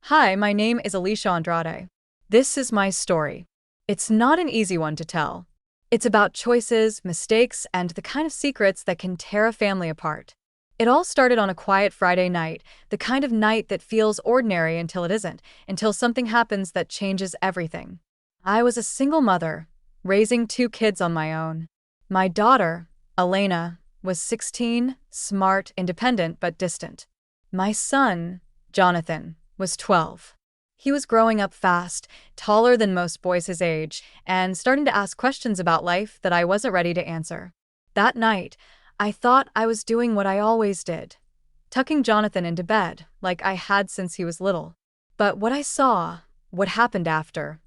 Hi, my name is Alicia Andrade. This is my story. It's not an easy one to tell. It's about choices, mistakes, and the kind of secrets that can tear a family apart. It all started on a quiet Friday night, the kind of night that feels ordinary until it isn't, until something happens that changes everything. I was a single mother, raising two kids on my own. My daughter, Elena, was 16, smart, independent, but distant. My son, Jonathan, was 12. He was growing up fast, taller than most boys his age, and starting to ask questions about life that I wasn't ready to answer. That night, I thought I was doing what I always did, tucking Jonathan into bed, like I had since he was little. But what I saw, what happened after,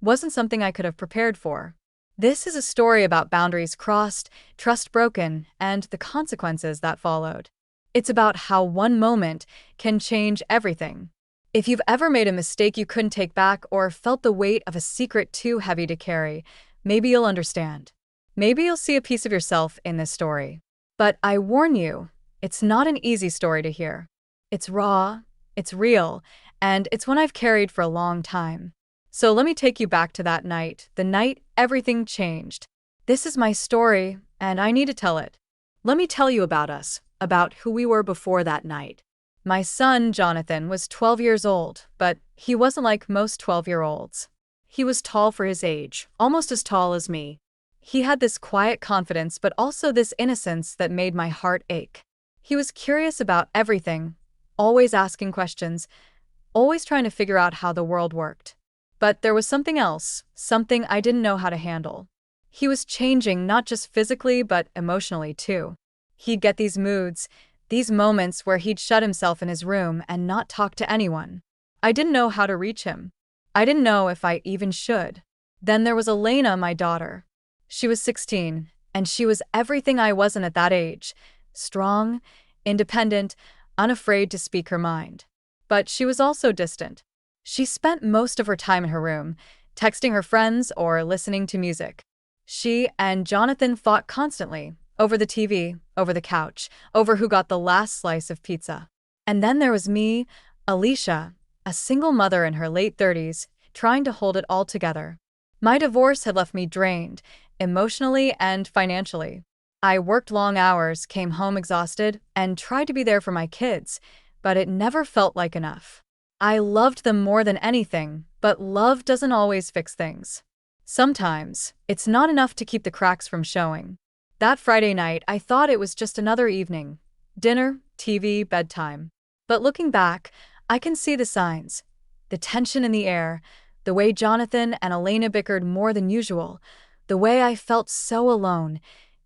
wasn't something I could have prepared for. This is a story about boundaries crossed, trust broken, and the consequences that followed. It's about how one moment can change everything. If you've ever made a mistake you couldn't take back or felt the weight of a secret too heavy to carry, maybe you'll understand. Maybe you'll see a piece of yourself in this story. But I warn you, it's not an easy story to hear. It's raw, it's real, and it's one I've carried for a long time. So let me take you back to that night, the night everything changed. This is my story, and I need to tell it. Let me tell you about us, about who we were before that night. My son, Jonathan, was 12 years old, but he wasn't like most 12-year-olds. He was tall for his age, almost as tall as me. He had this quiet confidence, but also this innocence that made my heart ache. He was curious about everything, always asking questions, always trying to figure out how the world worked. But there was something else, something I didn't know how to handle. He was changing not just physically, but emotionally too. He'd get these moods, these moments where he'd shut himself in his room and not talk to anyone. I didn't know how to reach him. I didn't know if I even should. Then there was Elena, my daughter. She was 16, and she was everything I wasn't at that age. Strong, independent, unafraid to speak her mind. But she was also distant. She spent most of her time in her room, texting her friends or listening to music. She and Jonathan fought constantly, over the TV, over the couch, over who got the last slice of pizza. And then there was me, Alicia, a single mother in her late 30s, trying to hold it all together. My divorce had left me drained, emotionally and financially. I worked long hours, came home exhausted, and tried to be there for my kids, but it never felt like enough. I loved them more than anything, but love doesn't always fix things. Sometimes, it's not enough to keep the cracks from showing. That Friday night, I thought it was just another evening. Dinner, TV, bedtime. But looking back, I can see the signs. The tension in the air, the way Jonathan and Elena bickered more than usual, the way I felt so alone,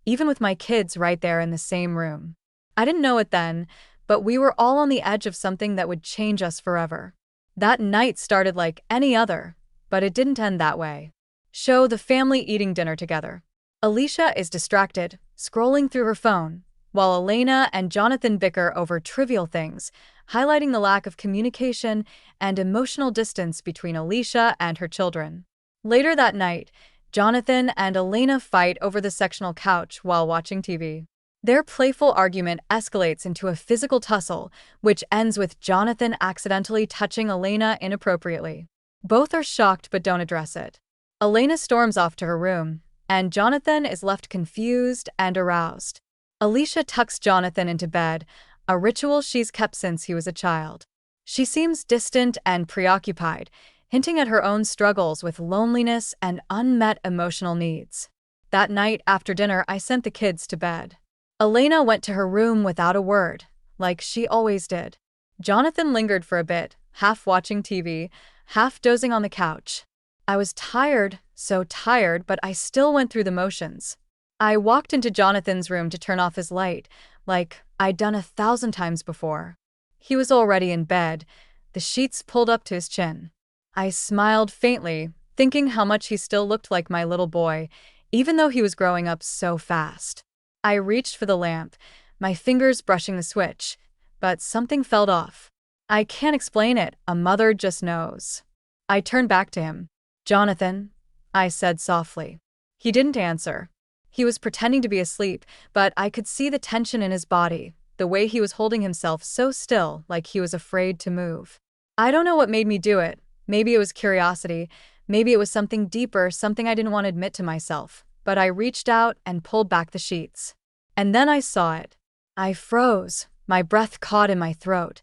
even with my kids right there in the same room. I didn't know it then, but we were all on the edge of something that would change us forever. That night started like any other, but it didn't end that way. Show the family eating dinner together. Alicia is distracted, scrolling through her phone, while Elena and Jonathan bicker over trivial things, highlighting the lack of communication and emotional distance between Alicia and her children. Later that night, Jonathan and Elena fight over the sectional couch while watching TV. Their playful argument escalates into a physical tussle, which ends with Jonathan accidentally touching Elena inappropriately. Both are shocked but don't address it. Elena storms off to her room, and Jonathan is left confused and aroused. Alicia tucks Jonathan into bed, a ritual she's kept since he was a child. She seems distant and preoccupied, hinting at her own struggles with loneliness and unmet emotional needs. That night after dinner, I sent the kids to bed. Elena went to her room without a word, like she always did. Jonathan lingered for a bit, half watching TV, half dozing on the couch. I was tired, so tired, but I still went through the motions. I walked into Jonathan's room to turn off his light, like I'd done 1,000 times before. He was already in bed, the sheets pulled up to his chin. I smiled faintly, thinking how much he still looked like my little boy, even though he was growing up so fast. I reached for the lamp, my fingers brushing the switch, but something felt off. I can't explain it, a mother just knows. I turned back to him. "Jonathan," I said softly. He didn't answer. He was pretending to be asleep, but I could see the tension in his body, the way he was holding himself so still, like he was afraid to move. I don't know what made me do it. Maybe it was curiosity. Maybe it was something deeper, something I didn't want to admit to myself. But I reached out and pulled back the sheets. And then I saw it. I froze, my breath caught in my throat,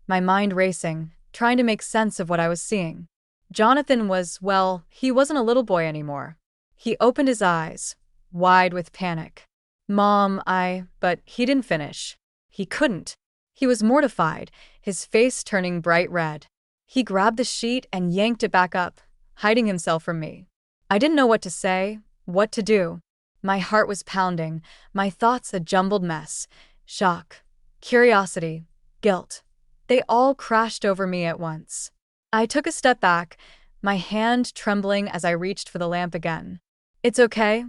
my mind racing, trying to make sense of what I was seeing. Jonathan was, well, he wasn't a little boy anymore. He opened his eyes, wide with panic. Mom, but he didn't finish. He couldn't. He was mortified, his face turning bright red. He grabbed the sheet and yanked it back up, hiding himself from me. I didn't know what to say, what to do. My heart was pounding, my thoughts a jumbled mess. Shock, curiosity, guilt. They all crashed over me at once. I took a step back, my hand trembling as I reached for the lamp again. "It's okay,"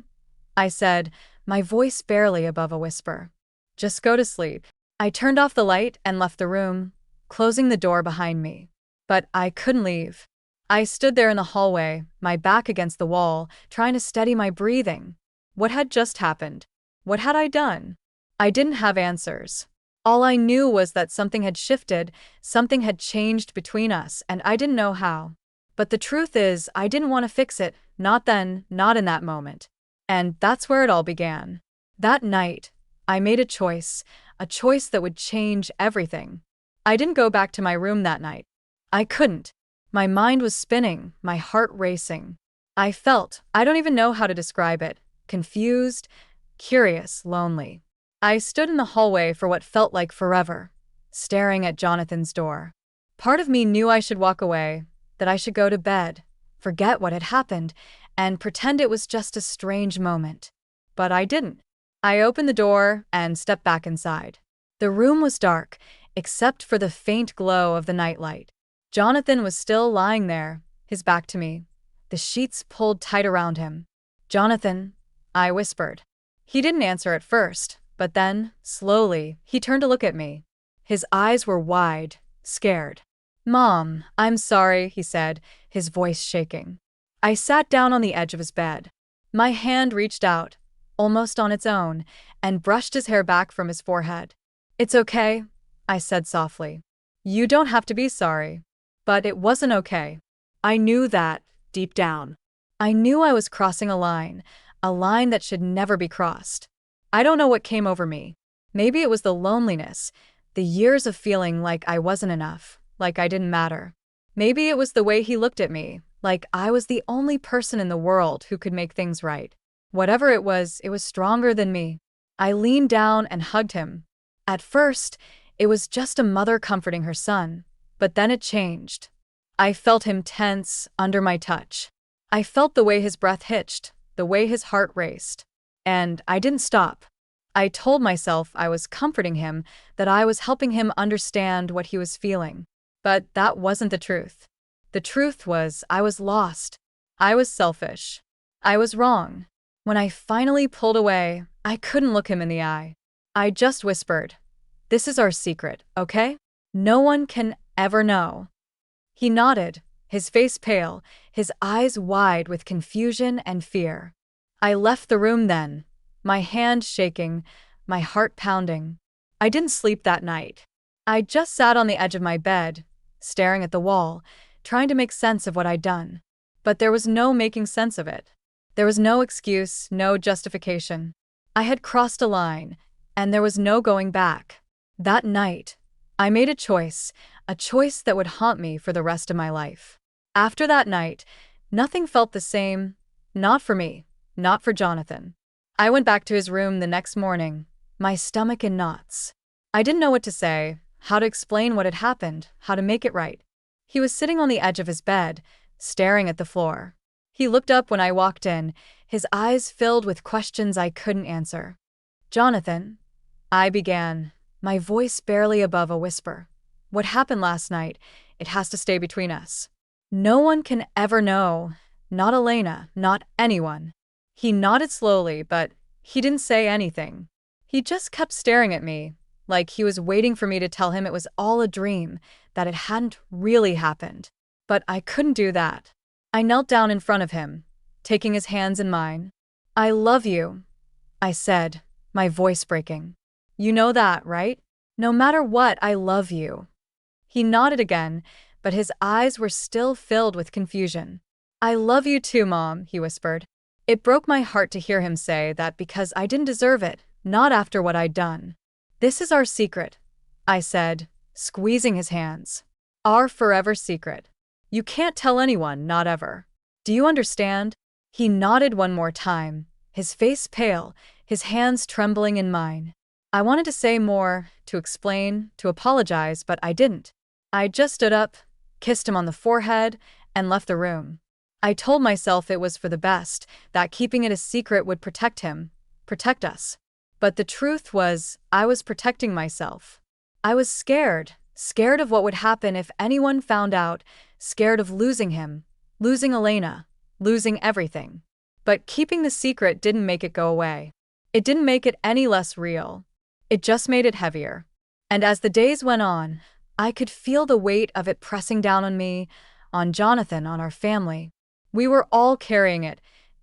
I said, my voice barely above a whisper. "Just go to sleep." I turned off the light and left the room, closing the door behind me. But I couldn't leave. I stood there in the hallway, my back against the wall, trying to steady my breathing. What had just happened? What had I done? I didn't have answers. All I knew was that something had shifted, something had changed between us, and I didn't know how. But the truth is, I didn't want to fix it, not then, not in that moment. And that's where it all began. That night, I made a choice that would change everything. I didn't go back to my room that night. I couldn't. My mind was spinning, my heart racing. I felt, I don't even know how to describe it, confused, curious, lonely. I stood in the hallway for what felt like forever, staring at Jonathan's door. Part of me knew I should walk away, that I should go to bed, forget what had happened, and pretend it was just a strange moment. But I didn't. I opened the door and stepped back inside. The room was dark, except for the faint glow of the nightlight. Jonathan was still lying there, his back to me, the sheets pulled tight around him. "Jonathan," I whispered. He didn't answer at first, but then, slowly, he turned to look at me. His eyes were wide, scared. "Mom, I'm sorry," he said, his voice shaking. I sat down on the edge of his bed. My hand reached out, almost on its own, and brushed his hair back from his forehead. "It's okay," I said softly. "You don't have to be sorry." But it wasn't okay. I knew that, deep down. I knew I was crossing a line that should never be crossed. I don't know what came over me. Maybe it was the loneliness, the years of feeling like I wasn't enough, like I didn't matter. Maybe it was the way he looked at me, like I was the only person in the world who could make things right. Whatever it was stronger than me. I leaned down and hugged him. At first, it was just a mother comforting her son. But then it changed. I felt him tense under my touch. I felt the way his breath hitched, the way his heart raced. And I didn't stop. I told myself I was comforting him, that I was helping him understand what he was feeling. But that wasn't the truth. The truth was I was lost. I was selfish. I was wrong. When I finally pulled away, I couldn't look him in the eye. I just whispered, "This is our secret, okay? No one can ever know." He nodded, his face pale, his eyes wide with confusion and fear. I left the room then, my hand shaking, my heart pounding. I didn't sleep that night. I just sat on the edge of my bed, staring at the wall, trying to make sense of what I'd done. But there was no making sense of it. There was no excuse, no justification. I had crossed a line, and there was no going back. That night, I made a choice that would haunt me for the rest of my life. After that night, nothing felt the same, not for me, not for Jonathan. I went back to his room the next morning, my stomach in knots. I didn't know what to say, how to explain what had happened, how to make it right. He was sitting on the edge of his bed, staring at the floor. He looked up when I walked in, his eyes filled with questions I couldn't answer. "Jonathan," I began, my voice barely above a whisper. "What happened last night, it has to stay between us. No one can ever know, not Elena, not anyone." He nodded slowly, but he didn't say anything. He just kept staring at me, like he was waiting for me to tell him it was all a dream, that it hadn't really happened. But I couldn't do that. I knelt down in front of him, taking his hands in mine. "I love you," I said, my voice breaking. "You know that, right? No matter what, I love you." He nodded again, but his eyes were still filled with confusion. "I love you too, Mom," he whispered. It broke my heart to hear him say that because I didn't deserve it, not after what I'd done. "This is our secret," I said, squeezing his hands. "Our forever secret. You can't tell anyone, not ever. Do you understand?" He nodded one more time, his face pale, his hands trembling in mine. I wanted to say more, to explain, to apologize, but I didn't. I just stood up, kissed him on the forehead, and left the room. I told myself it was for the best, that keeping it a secret would protect him, protect us. But the truth was, I was protecting myself. I was scared, scared of what would happen if anyone found out, scared of losing him, losing Elena, losing everything. But keeping the secret didn't make it go away. It didn't make it any less real. It just made it heavier. And as the days went on, I could feel the weight of it pressing down on me, on Jonathan, on our family. We were all carrying it,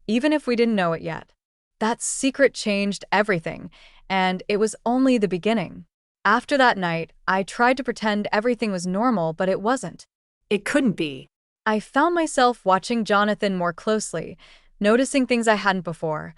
even if we didn't know it yet. That secret changed everything, and it was only the beginning. After that night, I tried to pretend everything was normal, but it wasn't. It couldn't be. I found myself watching Jonathan more closely, noticing things I hadn't before.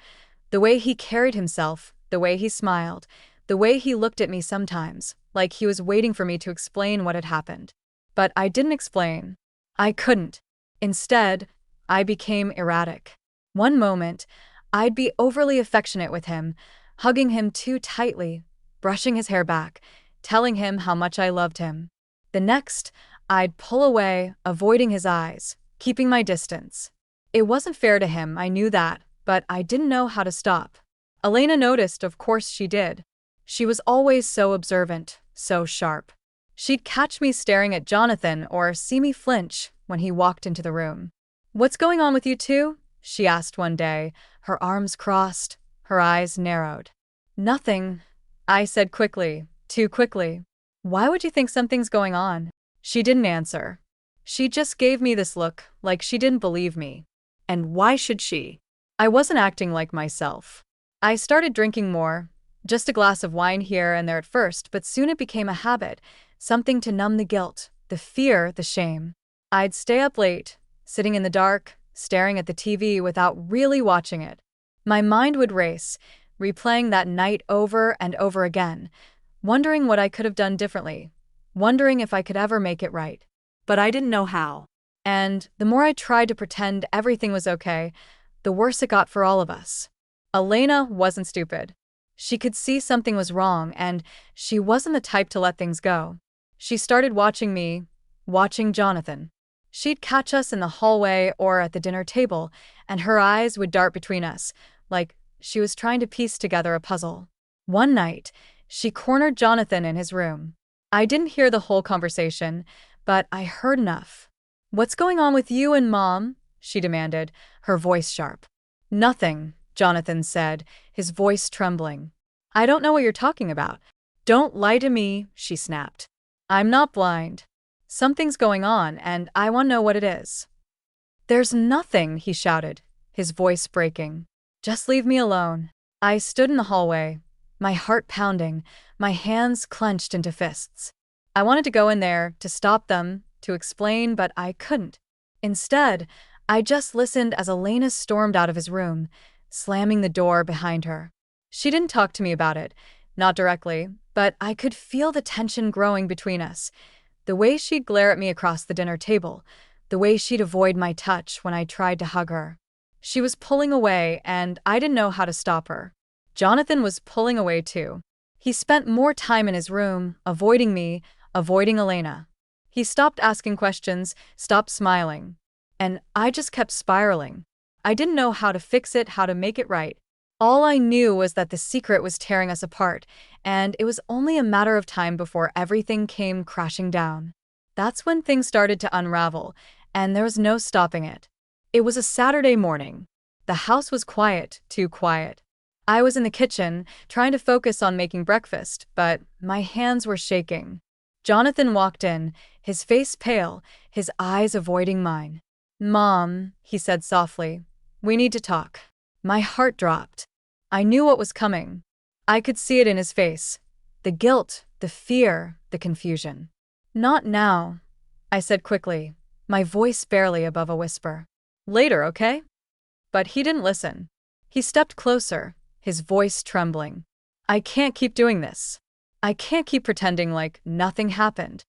The way he carried himself, the way he smiled, the way he looked at me sometimes, like he was waiting for me to explain what had happened. But I didn't explain. I couldn't. Instead, I became erratic. One moment, I'd be overly affectionate with him, hugging him too tightly, brushing his hair back, telling him how much I loved him. The next, I'd pull away, avoiding his eyes, keeping my distance. It wasn't fair to him, I knew that, but I didn't know how to stop. Elena noticed, of course she did. She was always so observant, so sharp. She'd catch me staring at Jonathan or see me flinch when he walked into the room. "What's going on with you two?" she asked one day, her arms crossed, her eyes narrowed. "Nothing," I said quickly, too quickly. "Why would you think something's going on?" She didn't answer. She just gave me this look, like she didn't believe me. And why should she? I wasn't acting like myself. I started drinking more, just a glass of wine here and there at first, but soon it became a habit, something to numb the guilt, the fear, the shame. I'd stay up late, sitting in the dark, staring at the TV without really watching it. My mind would race, replaying that night over and over again, wondering what I could have done differently, wondering if I could ever make it right. But I didn't know how. And the more I tried to pretend everything was okay, the worse it got for all of us. Elena wasn't stupid. She could see something was wrong, and she wasn't the type to let things go. She started watching me, watching Jonathan. She'd catch us in the hallway or at the dinner table, and her eyes would dart between us, like she was trying to piece together a puzzle. One night, she cornered Jonathan in his room. I didn't hear the whole conversation, but I heard enough. "What's going on with you and Mom?" she demanded, her voice sharp. "Nothing," Jonathan said, his voice trembling. "I don't know what you're talking about." "Don't lie to me," she snapped. "I'm not blind. Something's going on, and I want to know what it is." "There's nothing," he shouted, his voice breaking. "Just leave me alone." I stood in the hallway, my heart pounding, my hands clenched into fists. I wanted to go in there, to stop them, to explain, but I couldn't. Instead, I just listened as Elena stormed out of his room, slamming the door behind her. She didn't talk to me about it, not directly, but I could feel the tension growing between us. The way she'd glare at me across the dinner table, the way she'd avoid my touch when I tried to hug her. She was pulling away, and I didn't know how to stop her. Jonathan was pulling away too. He spent more time in his room, avoiding me, avoiding Elena. He stopped asking questions, stopped smiling. And I just kept spiraling. I didn't know how to fix it, how to make it right. All I knew was that the secret was tearing us apart, and it was only a matter of time before everything came crashing down. That's when things started to unravel, and there was no stopping it. It was a Saturday morning. The house was quiet, too quiet. I was in the kitchen, trying to focus on making breakfast, but my hands were shaking. Jonathan walked in, his face pale, his eyes avoiding mine. "Mom," he said softly, "we need to talk." My heart dropped. I knew what was coming. I could see it in his face. The guilt, the fear, the confusion. "Not now," I said quickly, my voice barely above a whisper. Later, okay? But he didn't listen. He stepped closer, his voice trembling. I can't keep doing this. I can't keep pretending like nothing happened.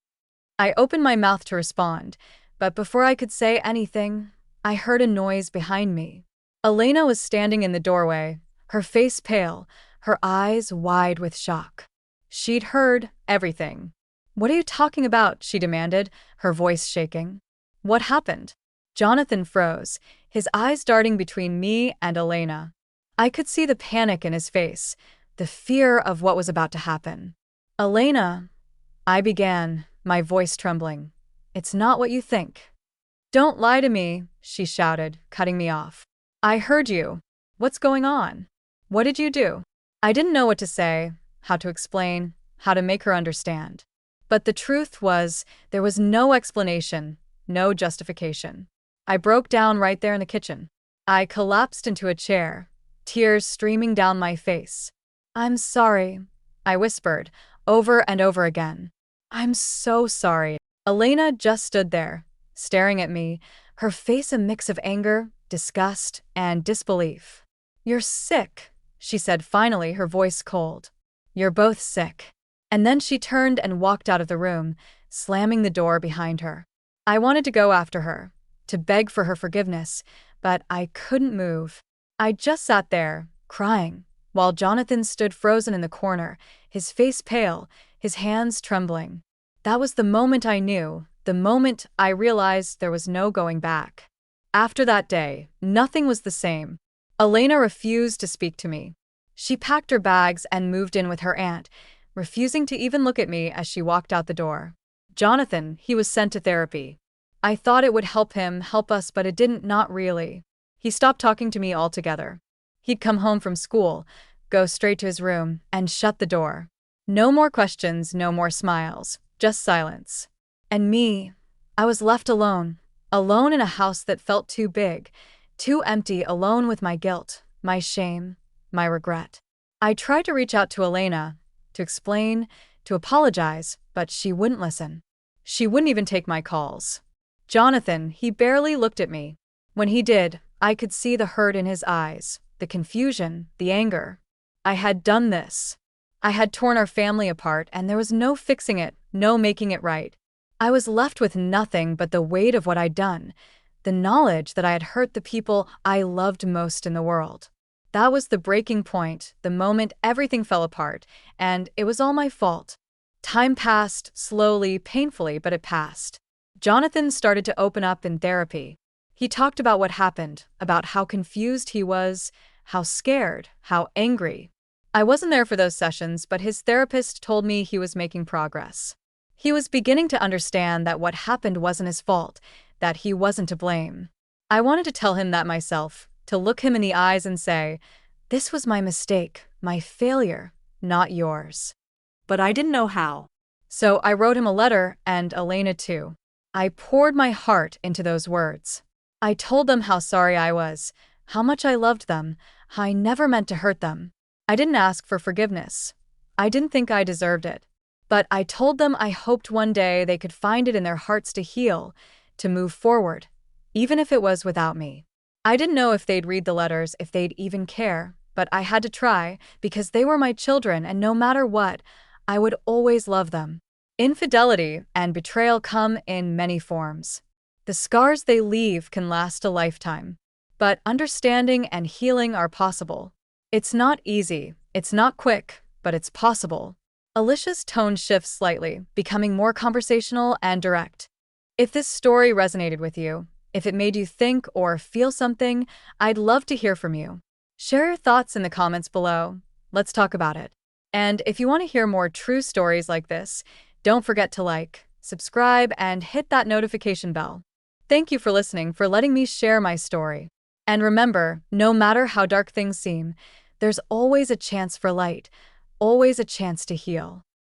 I opened my mouth to respond, but before I could say anything, I heard a noise behind me. Elena was standing in the doorway, her face pale, her eyes wide with shock. She'd heard everything. What are you talking about? She demanded, her voice shaking. What happened? Jonathan froze, his eyes darting between me and Elena. I could see the panic in his face, the fear of what was about to happen. Elena, I began, my voice trembling. It's not what you think. Don't lie to me, she shouted, cutting me off. I heard you. What's going on? What did you do? I didn't know what to say, how to explain, how to make her understand. But the truth was, there was no explanation, no justification. I broke down right there in the kitchen. I collapsed into a chair, tears streaming down my face. I'm sorry, I whispered, over and over again. I'm so sorry. Elena just stood there, staring at me, her face a mix of anger, disgust, and disbelief. You're sick, she said finally, her voice cold. You're both sick. And then she turned and walked out of the room, slamming the door behind her. I wanted to go after her, to beg for her forgiveness, but I couldn't move. I just sat there, crying, while Jonathan stood frozen in the corner, his face pale, his hands trembling. That was the moment I knew, the moment I realized there was no going back. After that day, nothing was the same. Elena refused to speak to me. She packed her bags and moved in with her aunt, refusing to even look at me as she walked out the door. Jonathan, he was sent to therapy. I thought it would help him, help us, but it didn't, not really. He stopped talking to me altogether. He'd come home from school, go straight to his room, and shut the door. No more questions, no more smiles, just silence. And me, I was left alone, alone in a house that felt too big, too empty, alone with my guilt, my shame, my regret. I tried to reach out to Elena, to explain, to apologize, but she wouldn't listen. She wouldn't even take my calls. Jonathan, he barely looked at me. When he did, I could see the hurt in his eyes, the confusion, the anger. I had done this. I had torn our family apart, and there was no fixing it, no making it right. I was left with nothing but the weight of what I'd done, the knowledge that I had hurt the people I loved most in the world. That was the breaking point, the moment everything fell apart, and it was all my fault. Time passed, slowly, painfully, but it passed. Jonathan started to open up in therapy. He talked about what happened, about how confused he was, how scared, how angry. I wasn't there for those sessions, but his therapist told me he was making progress. He was beginning to understand that what happened wasn't his fault, that he wasn't to blame. I wanted to tell him that myself, to look him in the eyes and say, this was my mistake, my failure, not yours. But I didn't know how. So I wrote him a letter, and Elena too. I poured my heart into those words. I told them how sorry I was, how much I loved them, how I never meant to hurt them. I didn't ask for forgiveness. I didn't think I deserved it. But I told them I hoped one day they could find it in their hearts to heal, to move forward, even if it was without me. I didn't know if they'd read the letters, if they'd even care, but I had to try, because they were my children, and no matter what, I would always love them. Infidelity and betrayal come in many forms. The scars they leave can last a lifetime. But understanding and healing are possible. It's not easy, it's not quick, but it's possible. Alicia's tone shifts slightly, becoming more conversational and direct. If this story resonated with you, if it made you think or feel something, I'd love to hear from you. Share your thoughts in the comments below. Let's talk about it. And if you want to hear more true stories like this, don't forget to like, subscribe, and hit that notification bell. Thank you for listening, for letting me share my story. And remember, no matter how dark things seem, there's always a chance for light, always a chance to heal.